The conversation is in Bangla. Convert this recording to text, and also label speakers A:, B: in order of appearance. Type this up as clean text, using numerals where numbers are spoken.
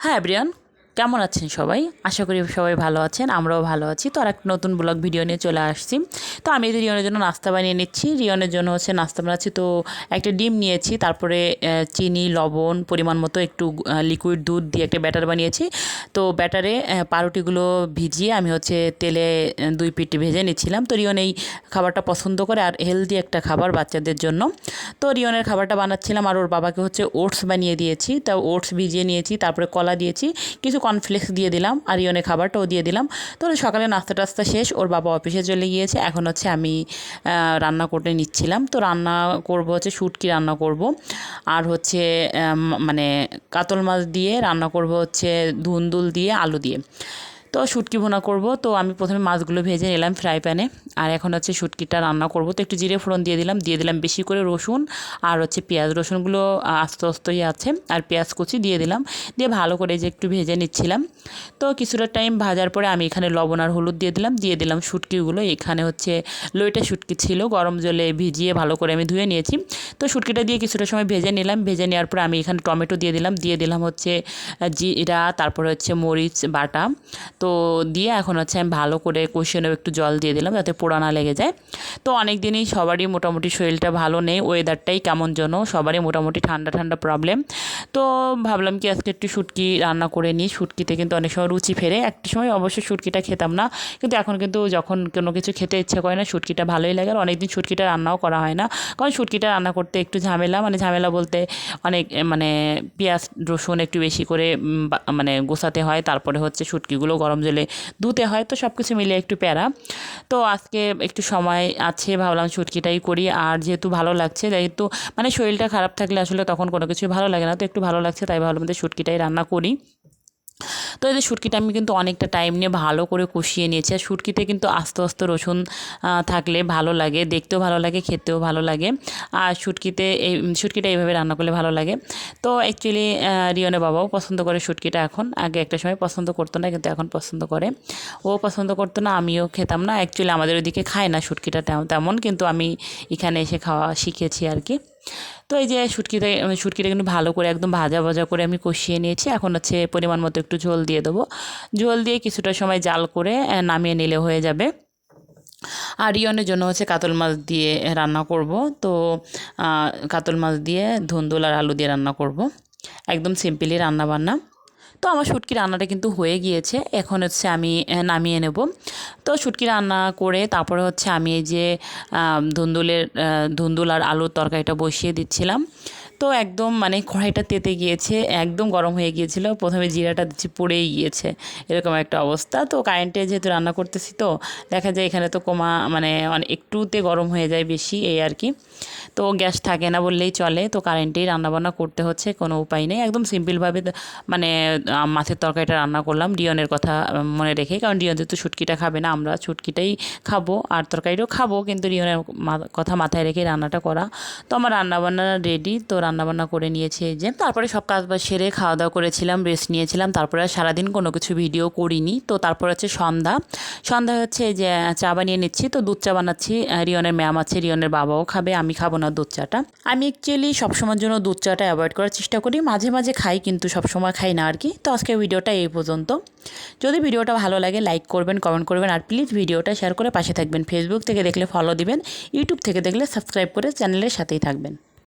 A: হ্যাঁ এভরিওয়ান, কেমন আছেন সবাই? আশা করি সবাই ভালো আছেন, আমরাও ভালো আছি। তো আর একটা নতুন ব্লগ ভিডিও নিয়ে চলে আসছি। তো আমি রিয়নের জন্য নাস্তা বানিয়ে নিচ্ছি। রিয়নের জন্য নাস্তা বানাচ্ছি। তো একটা ডিম নিয়েছি, তারপরে চিনি, লবণ, পরিমাণ মতো একটু লিকুইড দুধ দিয়ে একটা ব্যাটার বানিয়েছি। তো ব্যাটারে পাউরুটিগুলো ভিজিয়ে আমি তেলে 2 পিঠ ভেজে নিচ্ছিলাম। তো রিয়ন এই খাবারটা পছন্দ করে, আর হেলদি একটা খাবার বাচ্চাদের জন্য। তো রিয়নের খাবারটা বানাচ্ছিলাম, আর ওর বাবাকে ওটস বানিয়ে দিয়েছি। তা ওটস ভিজিয়ে নিয়েছি, তারপরে কলা দিয়েছি, কিছু কর্নফ্লেক্স দিয়ে দিলাম, আর ইয়নের খাবারটাও দিয়ে দিলাম। তো সকালে নাস্তা টাস্তা শেষ, ওর বাবা অফিসে চলে গিয়েছে। এখন আমি রান্না করে নিচ্ছিলাম। তো রান্না করব শুটকি রান্না করব, আর মানে কাতল মাছ দিয়ে রান্না করব ধুন্দুল দিয়ে, আলু দিয়ে। তো শুটকি ভুনা করব। তো আমি প্রথমে মাছগুলো ভেজে নিলাম ফ্রাই প্যানে, আর এখন শুটকিটা রান্না করব। তো একটু জিরে ফোড়ন দিয়ে দিলাম বেশি করে রসুন, আর পেঁয়াজ। রসুনগুলো আস্তে আস্তেই আছে, আর পেঁয়াজ কুচি দিয়ে দিলাম, দিয়ে ভালো করে একটু ভেজে নিচ্ছিলাম। তো কিছুটা টাইম ভাজার পরে আমি এখানে লবণ আর হলুদ দিয়ে দিলাম শুটকিগুলো। এখানে লইটা শুটকি ছিল, গরম জলে ভিজিয়ে ভালো করে আমি ধুয়ে নিয়েছি। তো শুটকিটা দিয়ে কিছুটা সময় ভেজে নিলাম। ভেজে নেওয়ার পরে আমি এখানে টমেটো দিয়ে দিলাম জিরা, তারপরে মরিচ বাটা। তো দিয়ে এখন আমি ভালো করে কষিয়ে নেব, একটু জল দিয়ে দিলাম যাতে পোড়া না লেগে যায়। তো অনেক দিনই সবারই মোটামুটি শরীরটা ভালো নেই, ওয়েদারটাই কেমন যেন, সবারই মোটামুটি ঠান্ডা ঠান্ডা প্রবলেম। তো ভাবলাম কি আজকে একটু শুটকি রান্না করে নিই। শুটকিতে কিন্তু অনেক সময় রুচি ফেরে। একটা সময় অবশ্যই শুটকিটা খেতাম না, কিন্তু এখন কিন্তু যখন কোনো কিছু খেতে ইচ্ছে করে না, শুটকিটা ভালোই লাগে। আর অনেকদিন শুটকিটা রান্নাও করা হয় না, কারণ শুটকিটা রান্না করতে একটু ঝামেলা, ঝামেলা বলতে অনেক পেঁয়াজ রসুন একটু বেশি করে গোছাতে হয়, তারপরে শুটকিগুলো গরম জলে ধুতে হয়। তো সব কিছু মিলে একটু প্যারা। তো আজকে একটু সময় আছে, ভাবলাম শুটকিটাই করি। আর যেহেতু ভালো লাগছে, যেহেতু শরীরটা খারাপ থাকলে আসলে তখন কোনো কিছুই ভালো লাগে না, তো একটু ভালো লাগছে তাই ভাবলাম যে শুটকিটাই রান্না করি। তো এই যে শুটকিটা আমি কিন্তু অনেকটা টাইম নিয়ে ভালো করে কষিয়ে নিয়েছি। আর শুটকিতে কিন্তু আস্তে আস্তে রসুন থাকলে ভালো লাগে, দেখতেও ভালো লাগে, খেতেও ভালো লাগে। আর শুটকিটা এইভাবে রান্না করলে ভালো লাগে। তো অ্যাকচুয়ালি রিয়নের বাবাও পছন্দ করে শুটকিটা এখন। আগে একটা সময় পছন্দ করতো না, কিন্তু এখন পছন্দ করে। ও পছন্দ করতো না, আমিও খেতাম না। অ্যাকচুয়ালি আমাদের ওইদিকে খায় না শুটকিটা তেমন, কিন্তু আমি এখানে এসে খাওয়া শিখেছি আর কি। তো এই যে শুটকিটা কিন্তু ভালো করে একদম ভাজা ভাজা করে আমি কষিয়ে নিয়েছি। এখন পরিমাণ মতো একটু ঝোল দিয়ে দেবো। ঝোল দিয়ে কিছুটা সময় জাল করে নামিয়ে নিলে হয়ে যাবে। আর রিয়নের জন্য কাতল মাছ দিয়ে রান্না করব। তো কাতল মাছ দিয়ে ধুন্দুল আর আলু দিয়ে রান্না করব, একদম সিম্পলি রান্না বান্না। তো আমার শুটকি রান্নাটা কিন্তু হয়ে গিয়েছে। এখন আমি নামিয়ে নেব। তো শুটকি রান্না করে তারপরে আমি এই যে ধুন্দুল আর আলুর তরকারিটা বসিয়ে দিচ্ছিলাম। তো একদম কড়াইটা তেতে গিয়েছে, একদম গরম হয়ে গিয়েছিল। প্রথমে জিরাটা দিচ্ছি, পড়েই গিয়েছে, এরকম একটা অবস্থা। তো কারেন্টে যেহেতু রান্না করতেছি, তো দেখা যায় এখানে তো একটুতে গরম হয়ে যায় বেশি, এই আর কি। তো গ্যাস থাকে না বললেই চলে, তো কারেন্টেই রান্নাবান্না করতে হচ্ছে, কোনো উপায় নেই। একদম সিম্পলভাবে মাছের তরকারিটা রান্না করলাম রিয়নের কথা মনে রেখে, কারণ রিয়ন যেহেতু শুটকিটা খাবে না, আমরা শুটকিটাই খাবো আর তরকারিটাও খাবো, কিন্তু রিয়নের কথা মাথায় রেখে রান্নাটা করা। তো আমার রান্নাবান্না রেডি। তো রান্নাবান্না করে নিয়েছি এই যে। তারপরে সব কাজ বাজ সেরে খাওয়া দাওয়া করেছিলাম, রেস্ট নিয়েছিলাম। তারপরে সারাদিন কোনো কিছু ভিডিও করিনি। তো তারপর সন্ধ্যা এই যে চা বানিয়ে নিচ্ছি। তো দুধ চা বানাচ্ছি, রিয়নের ম্যাম আছে, রিয়নের বাবাও খাবে, আমি খাবো না দুধ চাটা। আমি অ্যাকচুয়ালি সবসময়ের জন্য দুধ চাটা অ্যাভয়েড করার চেষ্টা করি, মাঝে মাঝে খাই, কিন্তু সবসময় খাই না আর কি। তো আজকে ভিডিওটা এই পর্যন্ত। যদি ভিডিওটা ভালো লাগে লাইক করবেন, কমেন্ট করবেন, আর প্লিজ ভিডিওটা শেয়ার করে পাশে থাকবেন। ফেসবুক থেকে দেখলে ফলো দিবেন, ইউটিউব থেকে দেখলে সাবস্ক্রাইব করে চ্যানেলের সাথেই থাকবেন।